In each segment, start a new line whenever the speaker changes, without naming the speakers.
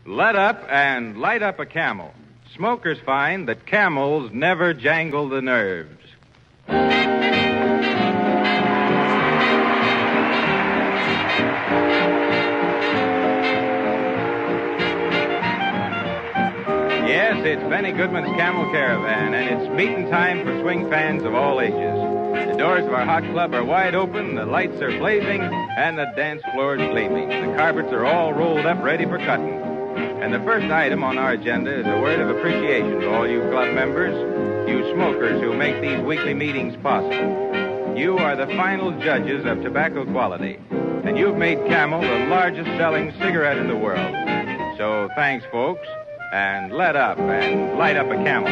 Let up and light up a Camel. Smokers find that Camels never jangle the nerves. Yes, it's Benny Goodman's Camel Caravan, and it's meeting time for swing fans of all ages. The doors of our hot club are wide open, the lights are blazing, and the dance floor is gleaming. The carpets are all rolled up, ready for cutting. And the first item on our agenda is a word of appreciation to all you club members, you smokers who make these weekly meetings possible. You are the final judges of tobacco quality, and you've made Camel the largest selling cigarette in the world. So thanks, folks, and let up and light up a Camel.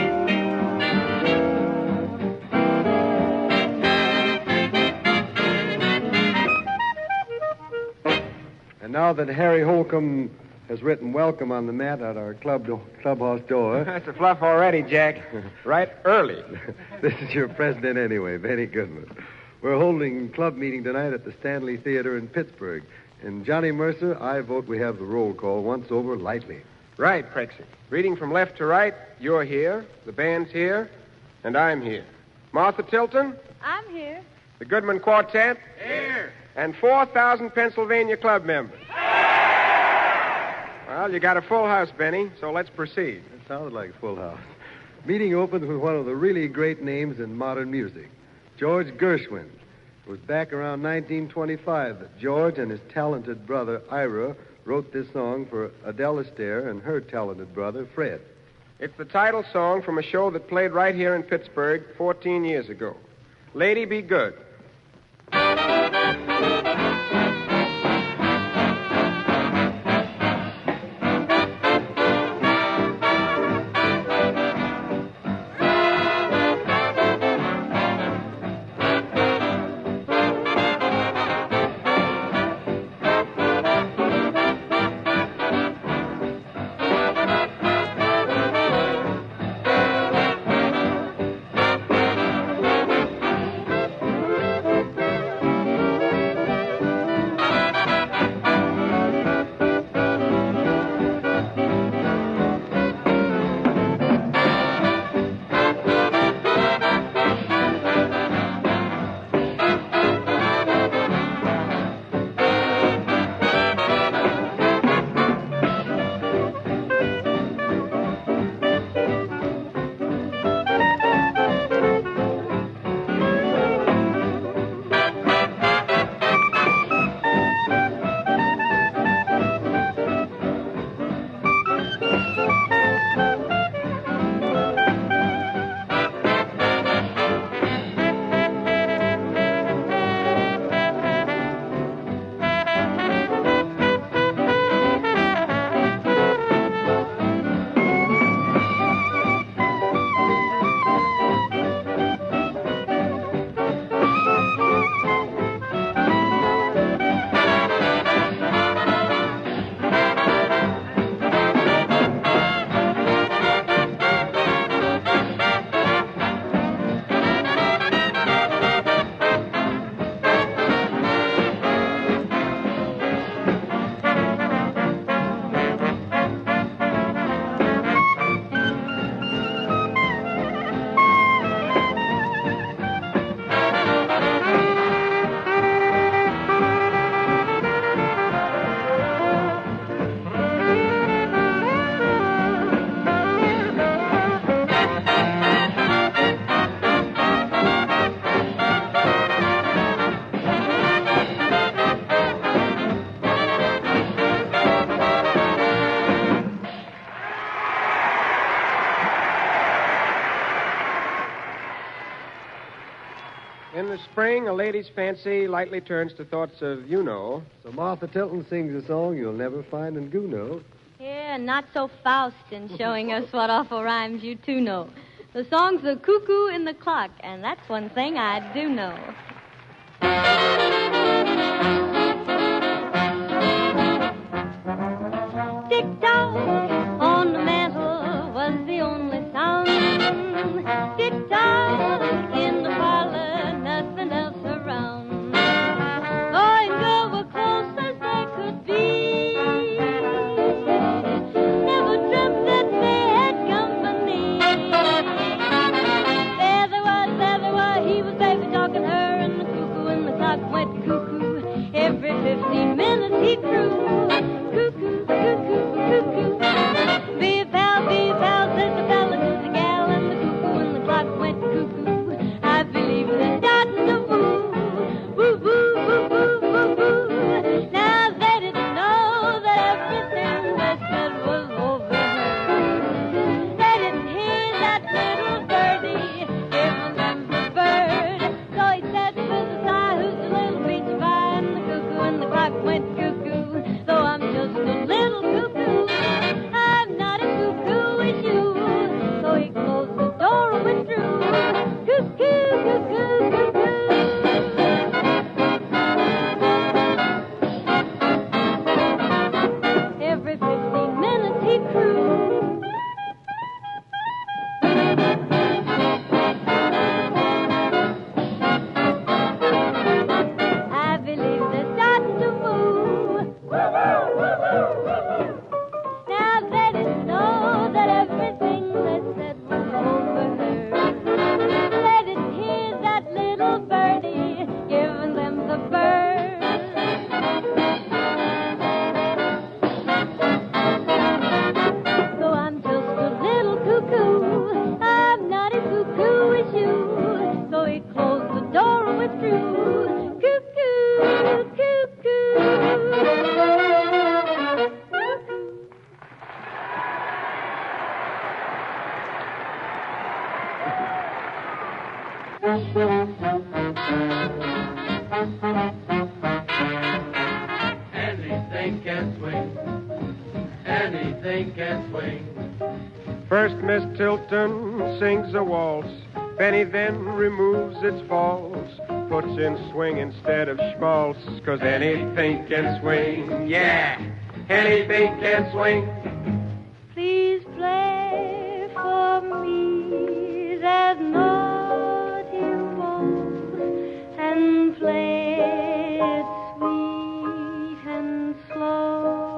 And now that Harry Holcomb has written welcome on the mat at our clubhouse door.
That's a fluff already, Jack. Right early.
This is your president anyway, Benny Goodman. We're holding club meeting tonight at the Stanley Theater in Pittsburgh. And Johnny Mercer, I vote we have the roll call once over lightly.
Right, Prexy. Reading from left to right, you're here, the band's here, and I'm here. Martha Tilton?
I'm here.
The Goodman Quartet?
Here.
And 4,000 Pennsylvania club members. Well, you got a full house, Benny, so let's proceed.
It sounded like a full house. Meeting opens with one of the really great names in modern music, George Gershwin. It was back around 1925 that George and his talented brother, Ira, wrote this song for Adele Astaire and her talented brother, Fred.
It's the title song from a show that played right here in Pittsburgh 14 years ago. Lady Be Good. In the spring, a lady's fancy lightly turns to thoughts of you-know.
So Martha Tilton sings a song you'll never find in Gounod.
Yeah, not so Faust in showing us what awful rhymes you two know. The song's The Cuckoo in the Clock, and that's one thing I do know. Tick-tock on the mantel was the only sound. Tick-tock in the parlor, nothing else around. Boy and girl were close as they could be. cuckoo. I believe they're starting to move. Now let it know that everything they said was overheard. Let it hear that little birdie giving them the bird. So I'm just a little cuckoo. I'm not as cuckoo as you. So he closed the door and withdrew. Cuckoo, cuckoo.
Anything can swing. Anything can swing.
First, Miss Tilton sings a waltz. Benny then removes its falls. Puts in swing instead of schmaltz. 'Cause anything can swing. Yeah, anything can swing.
Please play for me that naughty waltz and play it sweet and slow.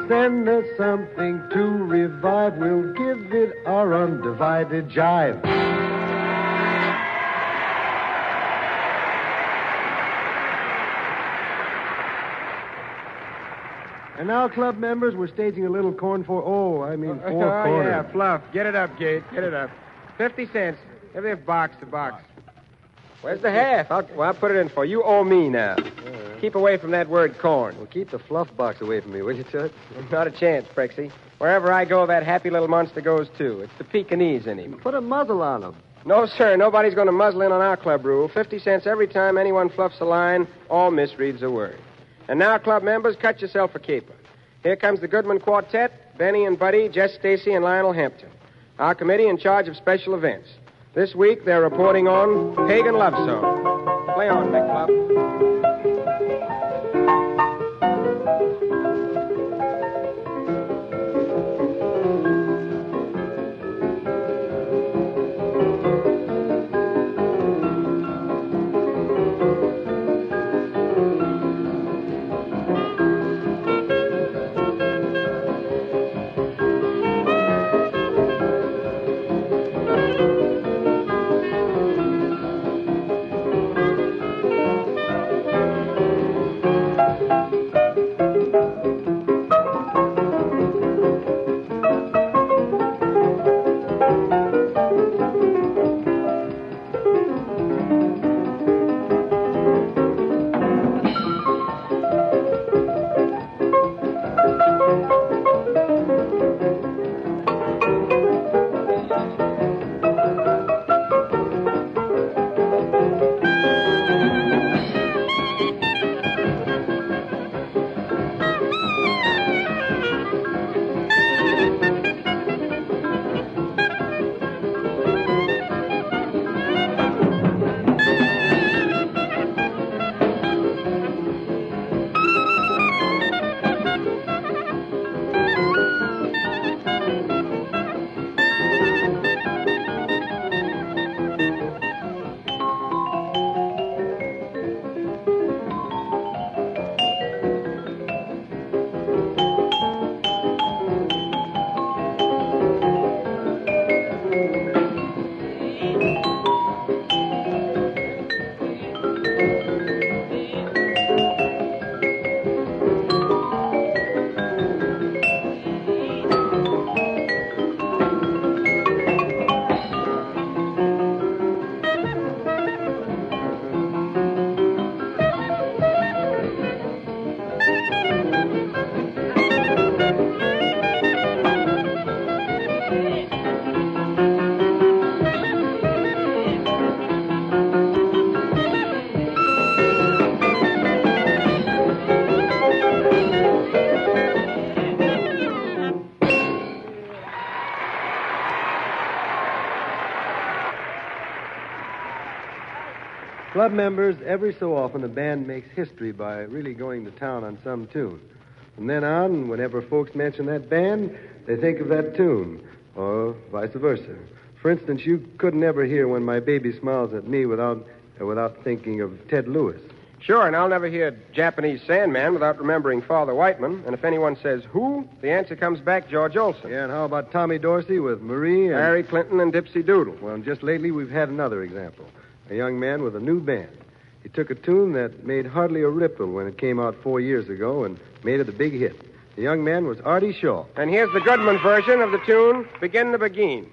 Send us something to revive. We'll give it our undivided jive. And now, club members, we're staging a little corn for... four corners.
Yeah, Fluff. Get it up, Gate. Get it up. 50 cents. Every box to box. Where's the half? I'll put it in for you. Owe me now. Keep away from that word corn.
Well, keep the fluff box away from me, will you, Tut?
Not a chance, Prexy. Wherever I go, that happy little monster goes, too. It's the Pekingese in him.
Put a muzzle on him.
No, sir. Nobody's going to muzzle in on our club rule. 50 cents every time anyone fluffs a line or misreads a word. And now, club members, cut yourself a caper. Here comes the Goodman Quartet, Benny and Buddy, Jess Stacy, and Lionel Hampton. Our committee in charge of special events. This week, they're reporting on Pagan Love Song. Play on, McFluff.
Club members, every so often a band makes history by really going to town on some tune. From then on, whenever folks mention that band, they think of that tune, or vice versa. For instance, you couldn't ever hear When My Baby Smiles at Me without thinking of Ted Lewis.
Sure, and I'll never hear Japanese Sandman without remembering Father Whiteman. And if anyone says who, the answer comes back George Olson.
Yeah, and how about Tommy Dorsey with Marie and...
Harry Clinton and Dipsy Doodle.
Well, just lately we've had another example. A young man with a new band. He took a tune that made hardly a ripple when it came out 4 years ago and made it a big hit. The young man was Artie Shaw.
And here's the Goodman version of the tune, Begin to Begin.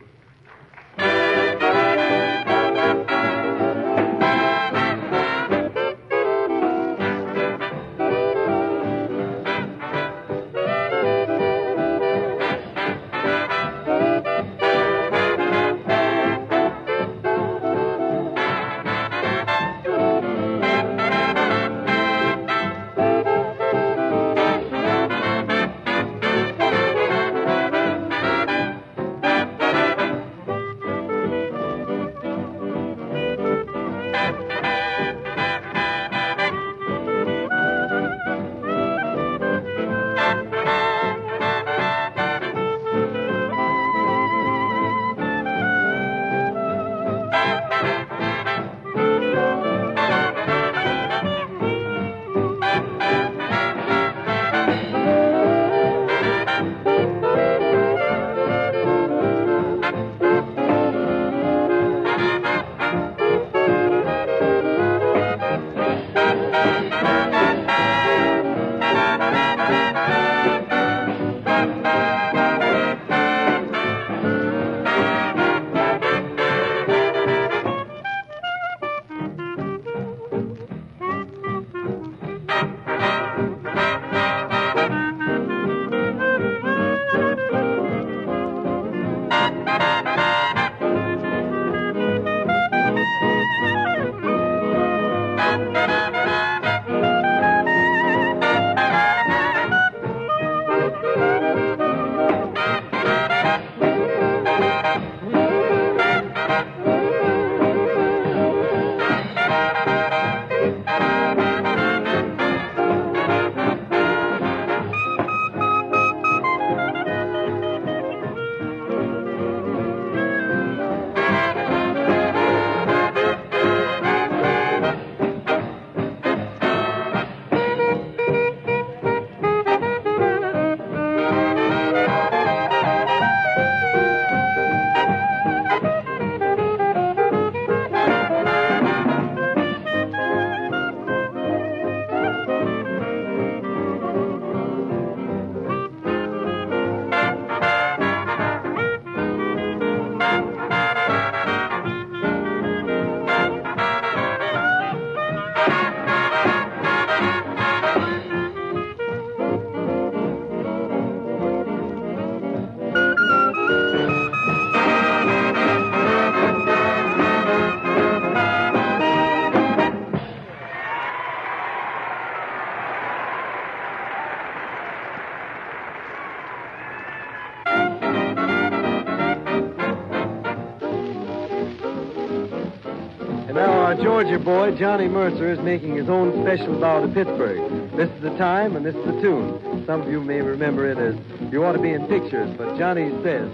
Georgia boy, Johnny Mercer, is making his own special bow to Pittsburgh. This is the time and this is the tune. Some of you may remember it as You Ought to Be in Pictures, but Johnny says,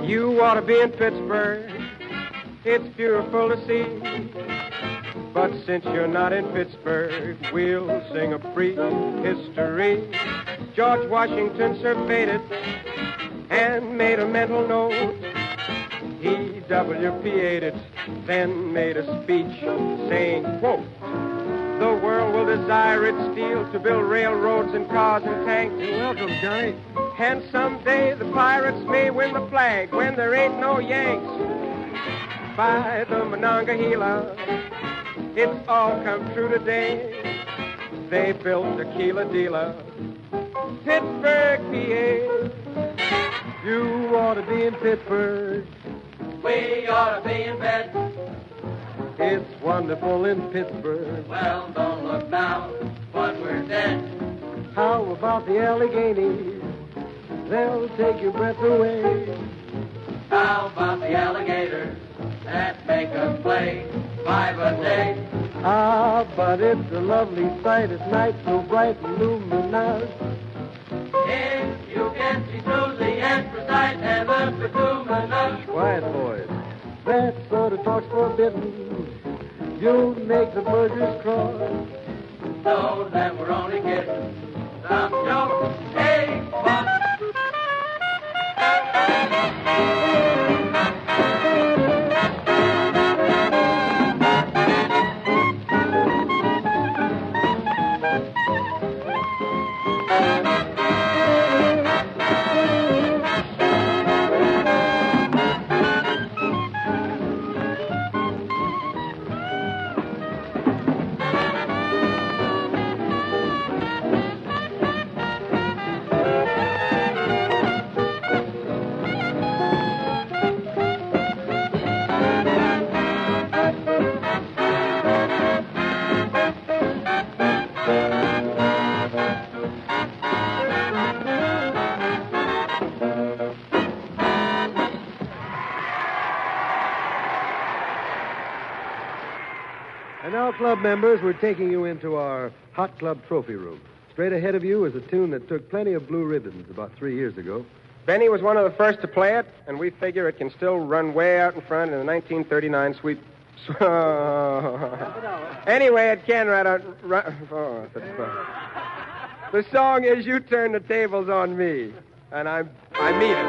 You ought to be in Pittsburgh. It's beautiful to see. But since you're not in Pittsburgh, we'll sing a brief history. George Washington surveyed it and made a mental note. He WPA'd it, then made a speech saying, quote, the world will desire its steel to build railroads and cars and tanks.
You're welcome, Johnny.
And someday the pirates may win the flag when there ain't no Yanks. By the Monongahela, it's all come true today. They built Tequila Dealer, Pittsburgh, PA.
You ought to be in Pittsburgh.
We ought to be in bed.
It's wonderful in Pittsburgh.
Well, don't look now, but we're dead.
How about the Alleghenies? They'll take your breath away.
How about the alligators that make us play? 5 a day.
Ah, but it's a lovely sight at night, so bright and luminous.
If you can see through the anthracite heaven bituminous.
Quiet, boys. That sort of talk's forbidden. You'll make the burgers cross.
Know that we're only kidding. Some joke. Hey, boss.
And now, club members, we're taking you into our Hot Club trophy room. Straight ahead of you is a tune that took plenty of blue ribbons about 3 years ago.
Benny was one of the first to play it, and we figure it can still run way out in front in the 1939 sweep. Anyway, it can right out. Oh, the song is "You Turn the Tables on Me," and I mean it.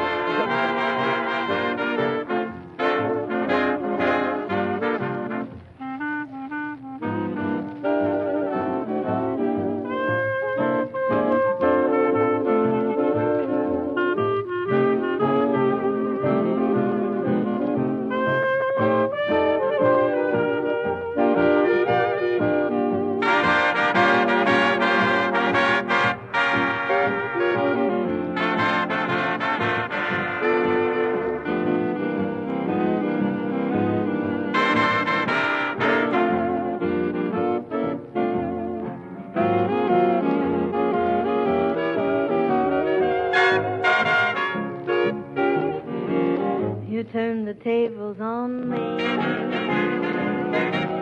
You turned the tables on me,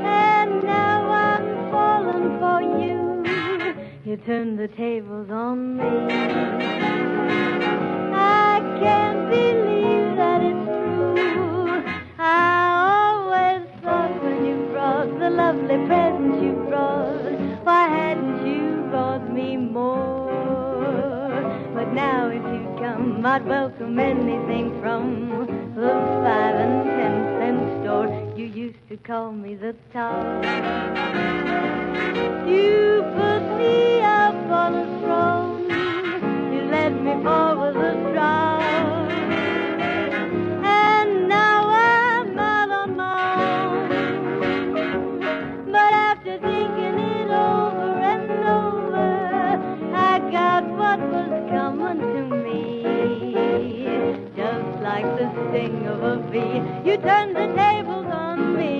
and now I'm falling for you. You turned the tables on me. I can't believe that it's true. I always thought when you brought the lovely presents you brought, why hadn't you brought me more? But now if you'd come, I'd welcome anything from the 5 and 10 cent store. You used to call me the top. You put me up on a throne. You led me over the drought. And now I'm out on my own. But after thinking it over and over, I got what was coming to me. Just like the sting of a bee, you turned the tables on me.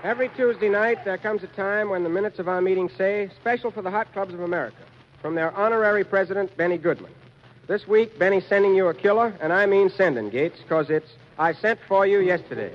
Every Tuesday night, there comes a time when the minutes of our meeting say, "Special for the Hot Clubs of America," from their honorary president, Benny Goodman. This week, Benny's sending you a killer, and I mean sending, Gates, because it's "I Sent For You Yesterday."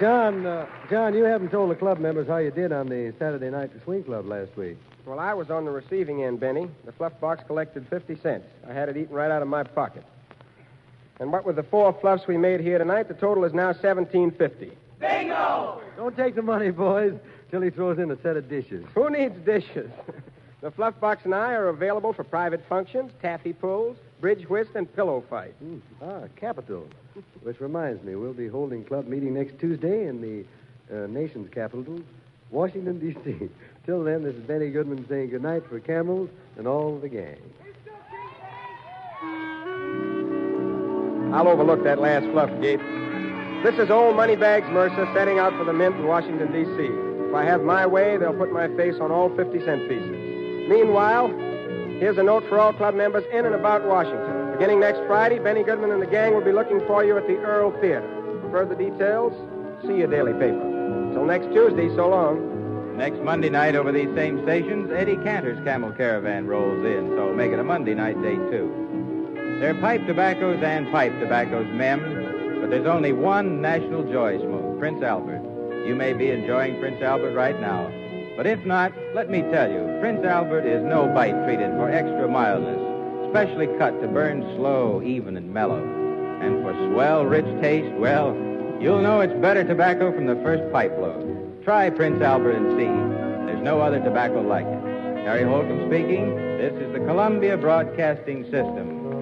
John, you haven't told the club members how you did on the Saturday night at the Swing Club last week.
Well, I was on the receiving end, Benny. The fluff box collected 50 cents. I had it eaten right out of my pocket. And what with the 4 fluffs we made here tonight, the total is now $17.50.
Bingo!
Don't take the money, boys, till he throws in a set of dishes.
Who needs dishes? The fluff box and I are available for private functions, taffy pulls, bridge whist, and pillow fight.
Capital. Which reminds me, we'll be holding club meeting next Tuesday in the nation's capital, Washington, D.C. Till then, this is Benny Goodman saying goodnight for Camels and all the gang.
I'll overlook that last fluff, Gates. This is old Moneybags Mercer setting out for the mint in Washington, D.C. If I have my way, they'll put my face on all 50-cent pieces. Meanwhile, here's a note for all club members in and about Washington. Beginning next Friday, Benny Goodman and the gang will be looking for you at the Earl Theater. For further details, see your daily paper. Till next Tuesday, so long.
Next Monday night over these same stations, Eddie Cantor's Camel Caravan rolls in, so make it a Monday night day, too. There are pipe tobaccos and pipe tobaccos, mem, but there's only one national joy smoke, Prince Albert. You may be enjoying Prince Albert right now. But if not, let me tell you, Prince Albert is no bite treated for extra mildness, specially cut to burn slow, even, and mellow. And for swell, rich taste, well, you'll know it's better tobacco from the first pipe load. Try Prince Albert and see. There's no other tobacco like it. Harry Holcomb speaking. This is the Columbia Broadcasting System.